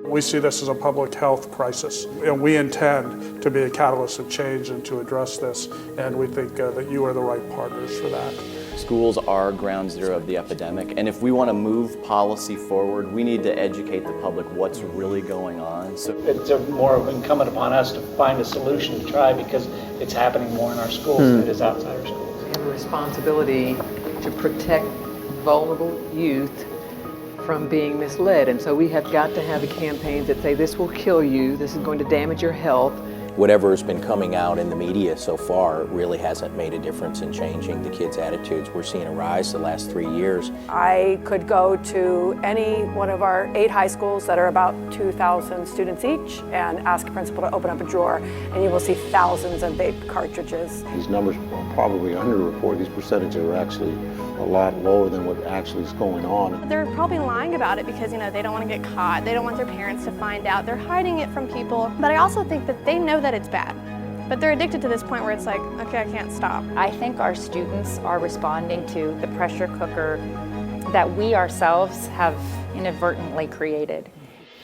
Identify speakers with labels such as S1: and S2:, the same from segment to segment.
S1: We see this as a public health crisis, and we intend to be a catalyst of change and to address this, and we think that you are the right partners for that.
S2: Schools are ground zero of the epidemic, and if we want to move policy forward, we need to educate the public what's really going on.
S3: So it's more incumbent upon us to find a solution to try, because it's happening more in our schools than it is outside our schools.
S4: We have a responsibility to protect vulnerable youth from being misled, and so we have got to have campaigns that say this will kill you, this is going to damage your health.
S5: Whatever has been coming out in the media so far really hasn't made a difference in changing the kids' attitudes. We're seeing a rise the last 3 years.
S6: I could go to any one of our 8 high schools that are about 2,000 students each and ask a principal to open up a drawer, and you will see thousands of vape cartridges.
S7: These numbers are probably underreported. These percentages are actually a lot lower than what actually is going on.
S8: They're probably lying about it because, they don't want to get caught. They don't want their parents to find out. They're hiding it from people. But I also think that they know that it's bad. But they're addicted to this point where it's like, okay, I can't stop.
S9: I think our students are responding to the pressure cooker that we ourselves have inadvertently created.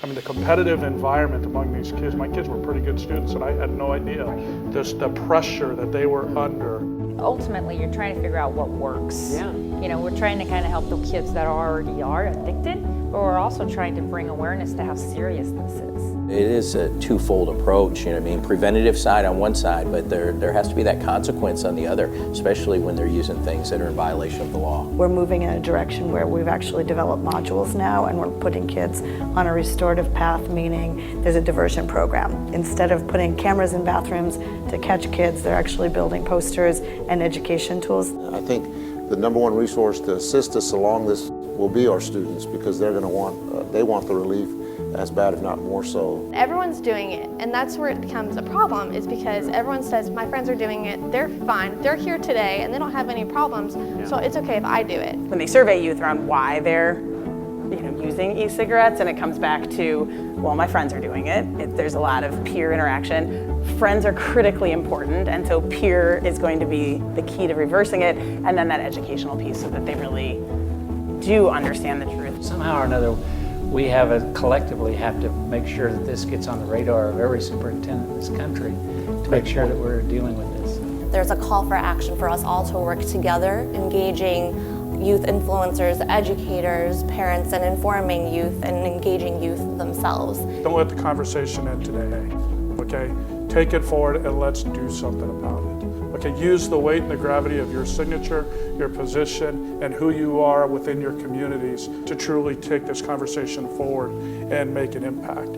S1: I mean, the competitive environment among these kids, my kids were pretty good students, and I had no idea the pressure that they were under.
S9: Ultimately, you're trying to figure out what works.
S4: Yeah.
S9: We're trying to kind of help the kids that already are addicted, but we're also trying to bring awareness to how serious this is.
S5: It is a twofold approach, preventative side on one side, but there has to be that consequence on the other, especially when they're using things that are in violation of the law.
S6: We're moving in a direction where we've actually developed modules now, and we're putting kids on a restorative path, meaning there's a diversion program. Instead of putting cameras in bathrooms to catch kids, they're actually building posters and education tools.
S7: I think the number one resource to assist us along this will be our students, because they're going to they want the relief as bad, if not more so.
S8: Everyone's doing it, and that's where it becomes a problem, is because everyone says, my friends are doing it, they're fine, they're here today, and they don't have any problems, so it's okay if I do it.
S10: When they survey youth around why they're using e-cigarettes, and it comes back to, well, my friends are doing it. There's a lot of peer interaction. Friends are critically important, and so peer is going to be the key to reversing it, and then that educational piece so that they really do understand the truth.
S3: Somehow or another, we collectively have to make sure that this gets on the radar of every superintendent in this country to make sure that we're dealing with this.
S11: There's a call for action for us all to work together, engaging youth influencers, educators, parents, and informing youth and engaging youth themselves.
S1: Don't let the conversation end today, okay? Take it forward and let's do something about it. Okay, use the weight and the gravity of your signature, your position, and who you are within your communities to truly take this conversation forward and make an impact.